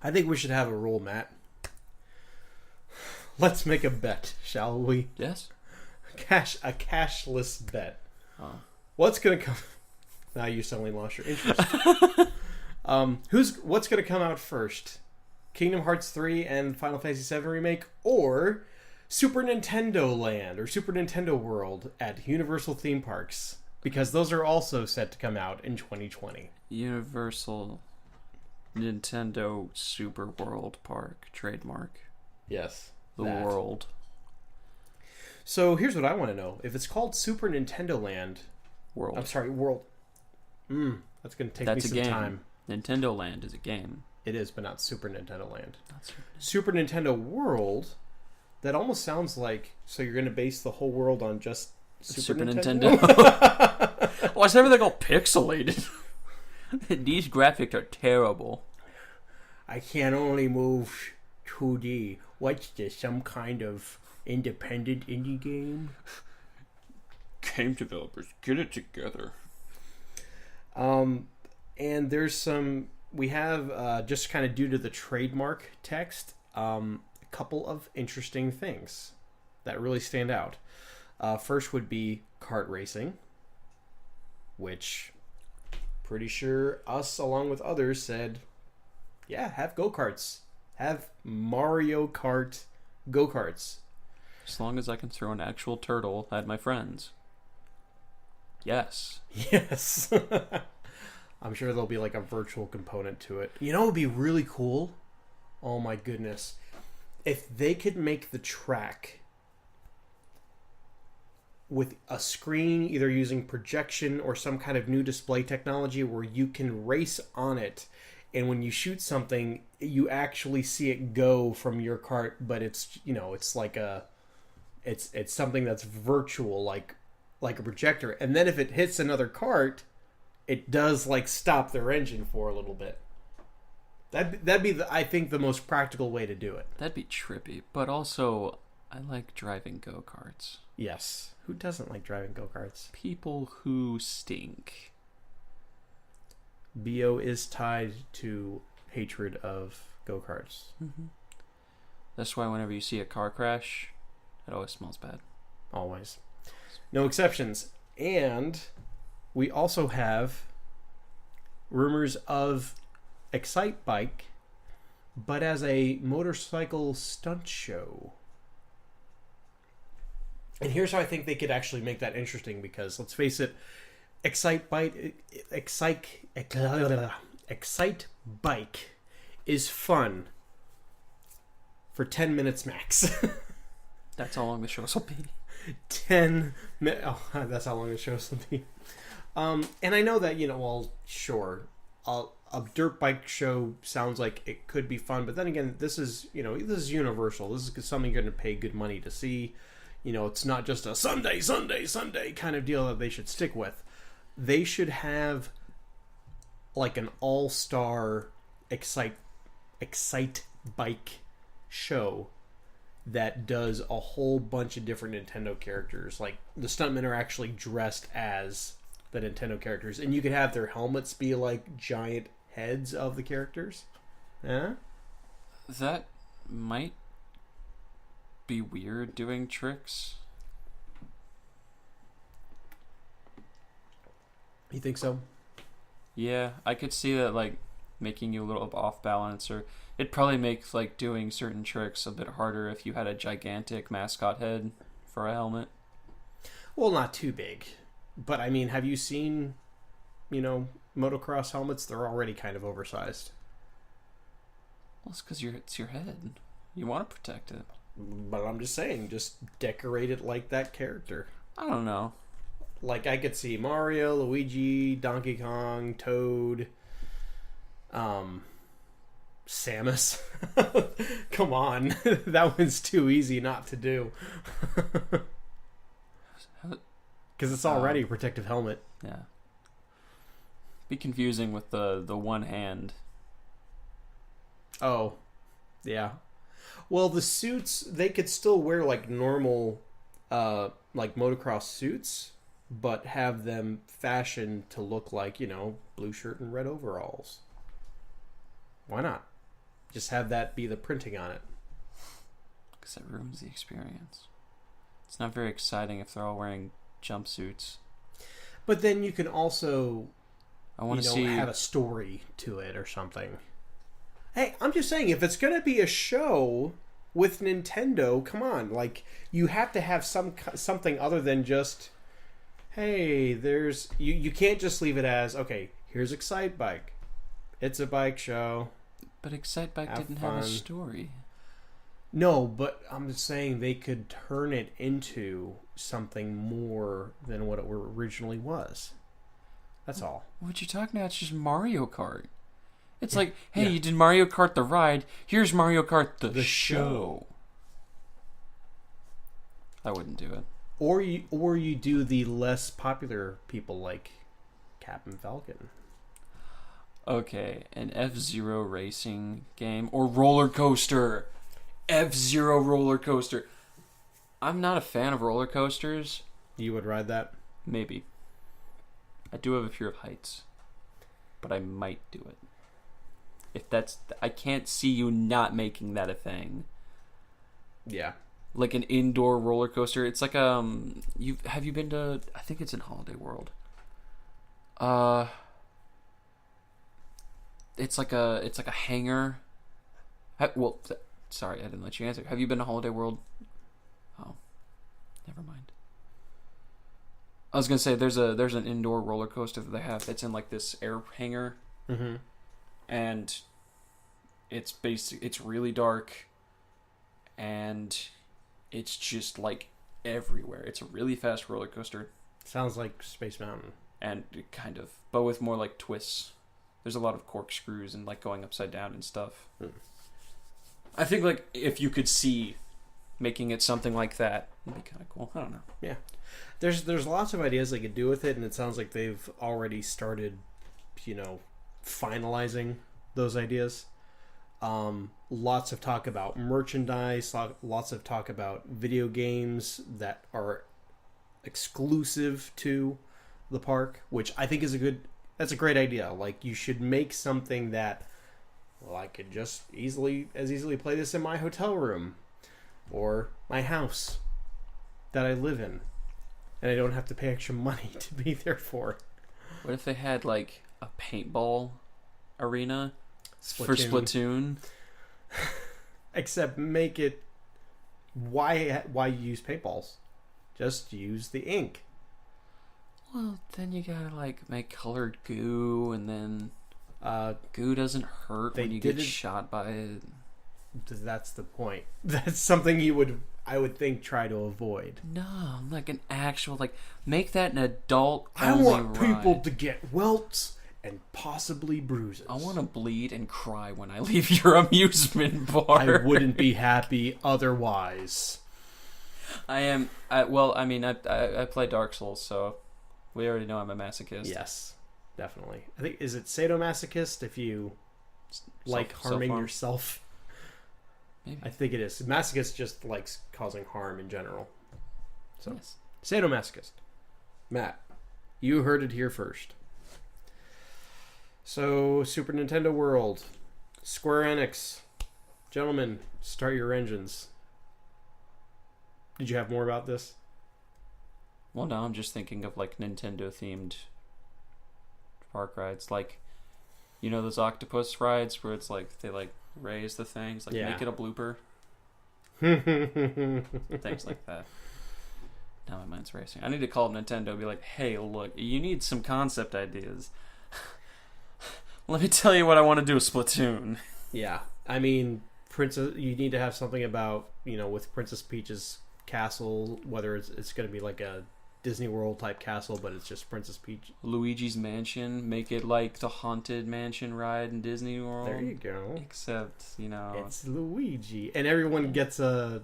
I think we should have a rule, Matt. Let's make a bet, shall we? Yes. A cashless bet. Oh. What's gonna come? Now you suddenly lost your interest. What's gonna come out first? Kingdom Hearts 3 and Final Fantasy 7 Remake, or Super Nintendo Land or Super Nintendo World at Universal theme parks? Because those are also set to come out in 2020. Universal Nintendo Super World Park trademark. Yes. The world. So here's what I want to know. If it's called Super Nintendo Land... World. I'm sorry, World. That's going to take me some time. Nintendo Land is a game. It is, but not Super Nintendo Land. Not Super Nintendo World, that almost sounds like... So you're going to base the whole world on just Super Nintendo? Why is everything all pixelated? These graphics are terrible. I can only move 2D. What's this? Some kind of independent indie game? Game developers, get it together. And there's some... We have, just kind of due to the trademark text, a couple of interesting things that really stand out. First would be kart racing, which pretty sure us, along with others, said, yeah, have go-karts. Have Mario Kart go-karts. As long as I can throw an actual turtle at my friends. Yes. Yes. I'm sure there'll be like a virtual component to it. You know what would be really cool? Oh my goodness. If they could make the track with a screen, either using projection or some kind of new display technology where you can race on it, and when you shoot something, you actually see it go from your kart, but it's, you know, it's like it's something that's virtual, like a projector. And then if it hits another kart, it does like stop their engine for a little bit. That'd be I think the most practical way to do it. That'd be trippy, but also I like driving go-karts. Yes. Who doesn't like driving go-karts? People who stink. BO is tied to hatred of go-karts. Mm-hmm. That's why whenever you see a car crash, it always smells bad. Always. No exceptions. And we also have rumors of ExciteBike, but as a motorcycle stunt show. And here's how I think they could actually make that interesting, because let's face it, ExciteBike is fun for 10 minutes max. That's how long the shows will be. 10 minutes. Oh, that's how long the shows will be. And I know that, you know, well, sure, a dirt bike show sounds like it could be fun, but then again, this is, you know, this is Universal. This is something you're going to pay good money to see. You know, it's not just a Sunday kind of deal that they should stick with. They should have like an all-star Excite Bike show that does a whole bunch of different Nintendo characters. Like, the stuntmen are actually dressed as the Nintendo characters, and you could have their helmets be like giant heads of the characters. Yeah? That might be weird, doing tricks. You think so? Yeah, I could see that, like, making you a little off balance, or it'd probably make, like, doing certain tricks a bit harder if you had a gigantic mascot head for a helmet. Well, not too big. But, I mean, have you seen, you know, motocross helmets? They're already kind of oversized. Well, it's because it's your head. You want to protect it. But I'm just saying, just decorate it like that character. I don't know. Like, I could see Mario, Luigi, Donkey Kong, Toad, Samus. Come on. That one's too easy not to do. Because it's already a protective helmet. Yeah. Be confusing with the one hand. Oh. Yeah. Well, the suits, they could still wear like normal, like motocross suits, but have them fashioned to look like, you know, blue shirt and red overalls. Why not? Just have that be the printing on it. Because it ruins the experience. It's not very exciting if they're all wearing jumpsuits. But then you can also, I want to see have a story to it or something. Hey, I'm just saying, if it's going to be a show with Nintendo, come on. Like, you have to have something other than just, hey, there's... You can't just leave it as, okay, here's ExciteBike. It's a bike show. But ExciteBike didn't have a story. No, but I'm just saying they could turn it into something more than what it originally was. That's all. What you talking about? It's just Mario Kart. It's like, hey, you did Mario Kart the ride. Here's Mario Kart the show. I wouldn't do it. Or you do the less popular people like Captain Falcon. Okay, an F-Zero racing game or roller coaster. F-Zero roller coaster. I'm not a fan of roller coasters. You would ride that? Maybe. I do have a fear of heights, but I might do it. If that's, I can't see you not making that a thing. Yeah. Like an indoor roller coaster. It's like have you been to? I think it's in Holiday World. It's like a hangar. Sorry, I didn't let you answer. Have you been to Holiday World? Oh, never mind. I was gonna say there's an indoor roller coaster that they have that's in like this air hangar, and it's really dark, and it's just like everywhere. It's a really fast roller coaster. Sounds like Space Mountain, and kind of, but with more like twists. There's a lot of corkscrews and like going upside down and stuff. I think like if you could see making it something like that, it'd be kind of cool. I don't know. Yeah, there's lots of ideas they could do with it, and it sounds like they've already started, finalizing those ideas. Lots of talk about merchandise, lots of talk about video games that are exclusive to the park, which I think is that's a great idea. Like, you should make something that, well, I could just easily play this in my hotel room or my house that I live in, and I don't have to pay extra money to be there for. What if they had like a paintball arena for Splatoon? Except make it, why use paintballs? Just use the ink. Well, then you gotta like make colored goo, and then goo doesn't hurt when you get shot by it. That's the point. That's something I would think, try to avoid. No, like an actual, make that an adult. I want people to get welts and possibly bruises. I want to bleed and cry when I leave your amusement bar. I wouldn't be happy otherwise. I play Dark Souls, so we already know I'm a masochist. Yes, definitely. I think, is it sadomasochist if you like harming yourself? Maybe. I think it is. Masochist just likes causing harm in general. So, yes. Sadomasochist. Matt, you heard it here first. So, Super Nintendo World, Square Enix, gentlemen, start your engines. Did you have more about this? Well, now I'm just thinking of Nintendo themed park rides, those octopus rides where it's they raise the things, make it a blooper. Things like that. Now my mind's racing. I need to call Nintendo and be like, hey, look, you need some concept ideas. Let me tell you what I want to do with Splatoon. Yeah. I mean, you need to have something about, with Princess Peach's castle, whether it's going to be like a Disney World type castle, but it's just Princess Peach. Luigi's Mansion, make it like the Haunted Mansion ride in Disney World. There you go. Except, it's Luigi, and everyone gets a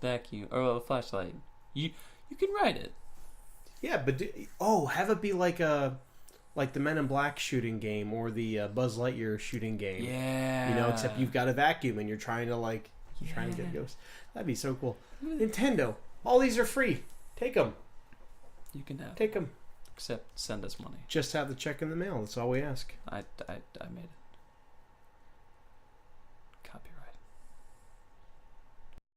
vacuum or a flashlight. You can ride it. Yeah, but have it be like the Men in Black shooting game or the Buzz Lightyear shooting game. Yeah. Except you've got a vacuum and you're trying to trying to get ghosts. That'd be so cool. Nintendo, all these are free. Take them. You can have. Take them. Except send us money. Just have the check in the mail. That's all we ask. I made it.